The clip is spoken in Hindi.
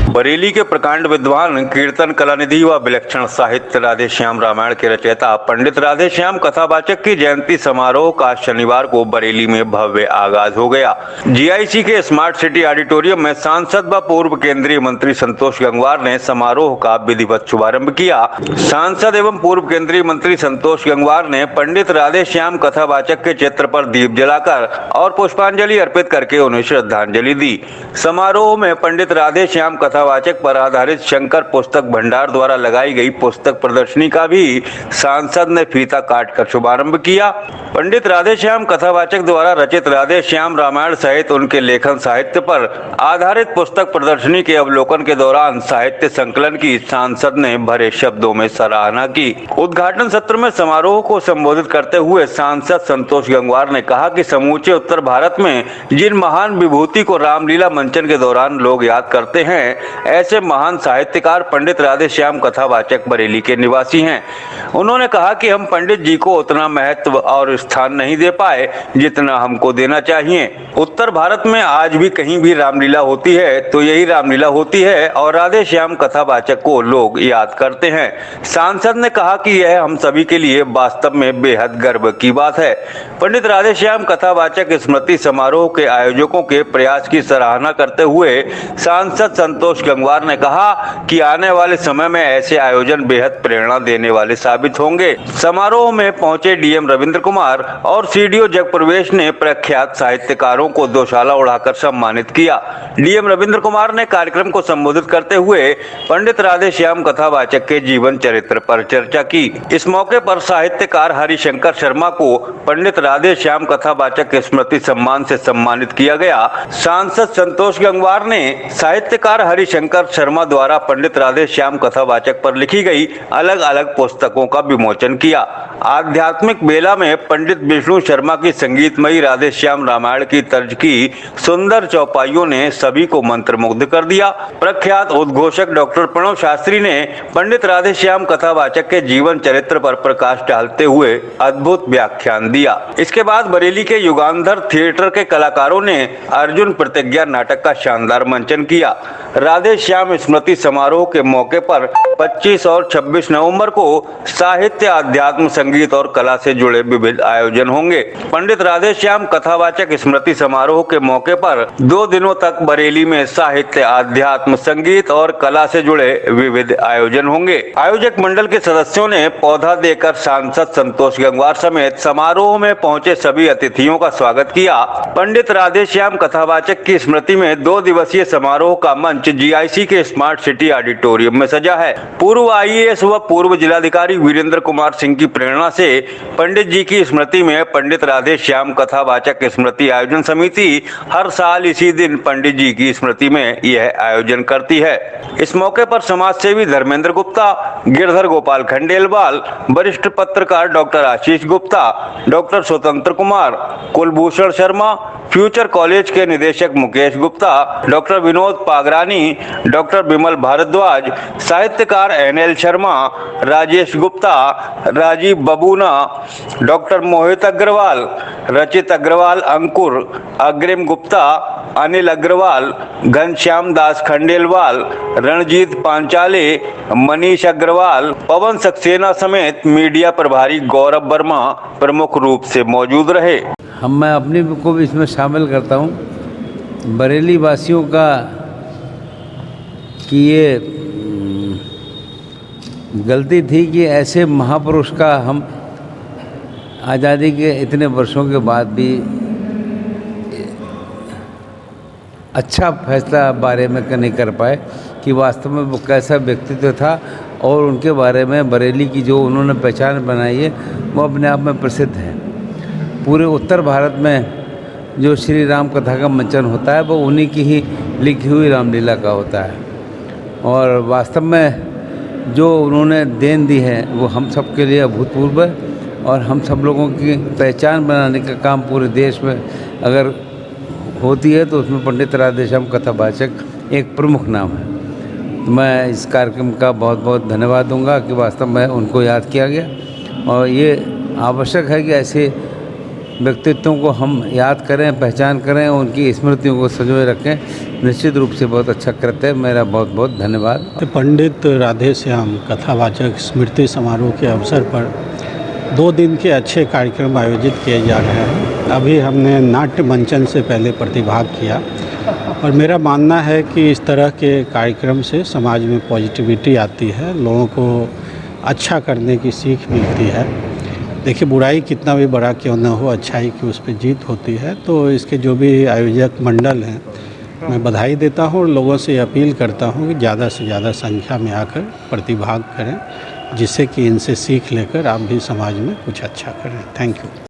बरेली के प्रकांड विद्वान, कीर्तन कलानिधि व विलक्षण साहित्य राधे श्याम रामायण के रचयिता पंडित राधे श्याम कथावाचक की जयंती समारोह का शनिवार को बरेली में भव्य आगाज हो गया। जीआईसी के स्मार्ट सिटी ऑडिटोरियम में सांसद व पूर्व केंद्रीय मंत्री संतोष गंगवार ने समारोह का विधिवत शुभारंभ किया। सांसद एवं पूर्व केंद्रीय मंत्री संतोष गंगवार ने पंडित राधे श्याम कथावाचक के चित्र पर दीप जलाकर और पुष्पांजलि अर्पित करके उन्हें श्रद्धांजलि दी। समारोह में पंडित राधे श्याम कथावाचक पर आधारित शंकर पुस्तक भंडार द्वारा लगाई गई पुस्तक प्रदर्शनी का भी सांसद ने फीता काटकर शुभारंभ किया। पंडित राधे श्याम कथावाचक द्वारा रचित राधे श्याम रामायण सहित उनके लेखन साहित्य पर आधारित पुस्तक प्रदर्शनी के अवलोकन के दौरान साहित्य संकलन की सांसद ने भरे शब्दों में सराहना की। उद्घाटन सत्र में समारोह को संबोधित करते हुए सांसद संतोष गंगवार ने कहा कि समूचे उत्तर भारत में जिन महान विभूति को रामलीला मंचन के दौरान लोग याद करते हैं, ऐसे महान साहित्यकार पंडित राधे श्याम कथावाचक बरेली के निवासी हैं। उन्होंने कहा कि हम पंडित जी को उतना महत्व और स्थान नहीं दे पाए जितना हमको देना चाहिए। उत्तर भारत में आज भी कहीं भी रामलीला होती है तो यही रामलीला होती है और राधे श्याम कथावाचक को लोग याद करते हैं। सांसद ने कहा कि यह हम सभी के लिए वास्तव में बेहद गर्व की बात है। पंडित राधे श्याम कथावाचक स्मृति समारोह के आयोजकों के प्रयास की सराहना करते हुए सांसद संतोष गंगवार ने कहा कि आने वाले समय में ऐसे आयोजन बेहद प्रेरणा देने वाले साबित होंगे। समारोह में पहुंचे डीएम रविंद्र कुमार और सीडीओ जगप्रवेश ने प्रख्यात साहित्यकारों को दोशाला उड़ाकर सम्मानित किया। डीएम रविंद्र कुमार ने कार्यक्रम को संबोधित करते हुए पंडित राधे श्याम कथावाचक के जीवन चरित्र पर चर्चा की। इस मौके पर साहित्यकार हरिशंकर शर्मा को पंडित राधे श्याम कथावाचक स्मृति सम्मान से सम्मानित किया गया। सांसद संतोष गंगवार ने साहित्यकार हरिशंकर शर्मा द्वारा पंडित राधे श्याम कथावाचक पर लिखी गई अलग अलग पुस्तकों का विमोचन किया। आध्यात्मिक बेला में पंडित विष्णु शर्मा की संगीतमयी राधे श्याम रामायण की तर्ज की सुंदर चौपाइयों ने सभी को मंत्रमुग्ध कर दिया। प्रख्यात उद्घोषक डॉक्टर प्रणव शास्त्री ने पंडित राधे श्याम कथावाचक के जीवन चरित्र पर प्रकाश डालते हुए अद्भुत व्याख्यान दिया। इसके बाद बरेली के युगांधर थिएटर के कलाकारों ने अर्जुन प्रतिज्ञा नाटक का शानदार मंचन किया। राधे श्याम स्मृति समारोह के मौके पर 25 और 26 नवंबर को साहित्य, अध्यात्म, संगीत और कला से जुड़े विविध आयोजन होंगे। पंडित राधे श्याम कथावाचक स्मृति समारोह के मौके पर 2 दिनों तक बरेली में साहित्य, अध्यात्म, संगीत और कला से जुड़े विविध आयोजन होंगे। आयोजक मंडल के सदस्यों ने पौधा देकर सांसद संतोष गंगवार समेत समारोह में पहुंचे सभी अतिथियों का स्वागत किया। पंडित राधे श्याम कथावाचक की स्मृति में 2 दिवसीय समारोह का मंच जीआईसी के स्मार्ट सिटी ऑडिटोरियम में सजा है। पूर्व आईएएस व पूर्व जिलाधिकारी वीरेंद्र कुमार सिंह की प्रेरणा से पंडित जी की स्मृति में पंडित राधे श्याम कथावाचक स्मृति आयोजन समिति हर साल इसी दिन पंडित जी की स्मृति में यह आयोजन करती है। इस मौके पर समाज सेवी धर्मेंद्र गुप्ता, गिरधर गोपाल खंडेलवाल, वरिष्ठ पत्रकार डॉक्टर आशीष गुप्ता, डॉक्टर स्वतंत्र कुमार, कुलभूषण शर्मा, फ्यूचर कॉलेज के निदेशक मुकेश गुप्ता, डॉक्टर विनोद पागरानी, डॉक्टर विमल भारद्वाज, साहित्यकार एनएल शर्मा, राजेश गुप्ता, राजीव बबूना, डॉक्टर मोहित अग्रवाल, रचित अग्रवाल, अंकुर, अग्रिम गुप्ता, अनिल अग्रवाल, घनश्याम दास खंडेलवाल, रणजीत पांचाले, मनीष अग्रवाल, पवन सक्सेना समेत मीडिया प्रभारी गौरव वर्मा प्रमुख रूप से मौजूद रहे। मैं अपने को भी इसमें शामिल करता हूँ। बरेली वासियों का कि ये गलती थी कि ऐसे महापुरुष का हम आज़ादी के इतने वर्षों के बाद भी अच्छा फैसला बारे में नहीं कर पाए कि वास्तव में वो कैसा व्यक्तित्व था और उनके बारे में बरेली की जो उन्होंने पहचान बनाई है वो अपने आप में प्रसिद्ध है। पूरे उत्तर भारत में जो श्री राम कथा का मंचन होता है वो उन्हीं की ही लिखी हुई रामलीला का होता है और वास्तव में जो उन्होंने देन दी है वो हम सब के लिए अभूतपूर्व है और हम सब लोगों की पहचान बनाने का काम पूरे देश में अगर होती है तो उसमें पंडित राधे श्याम कथावाचक एक प्रमुख नाम है। तो मैं इस कार्यक्रम का बहुत बहुत धन्यवाद दूंगा कि वास्तव में उनको याद किया गया और ये आवश्यक है कि ऐसे व्यक्तित्वों को हम याद करें, पहचान करें, उनकी स्मृतियों को संजोए रखें निश्चित रूप से बहुत अच्छा कृत्य है। मेरा बहुत बहुत धन्यवाद। पंडित राधेश्याम कथावाचक स्मृति समारोह के अवसर पर 2 दिन के अच्छे कार्यक्रम आयोजित किए जा रहे हैं। अभी हमने नाट्य मंचन से पहले प्रतिभाग किया और मेरा मानना है कि इस तरह के कार्यक्रम से समाज में पॉजिटिविटी आती है, लोगों को अच्छा करने की सीख मिलती है। देखिए, बुराई कितना भी बड़ा क्यों न हो, अच्छाई की उस पर जीत होती है। तो इसके जो भी आयोजक मंडल हैं, मैं बधाई देता हूँ और लोगों से अपील करता हूँ कि ज़्यादा से ज़्यादा संख्या में आकर प्रतिभाग करें, जिससे कि इनसे सीख लेकर आप भी समाज में कुछ अच्छा करें। Thank you.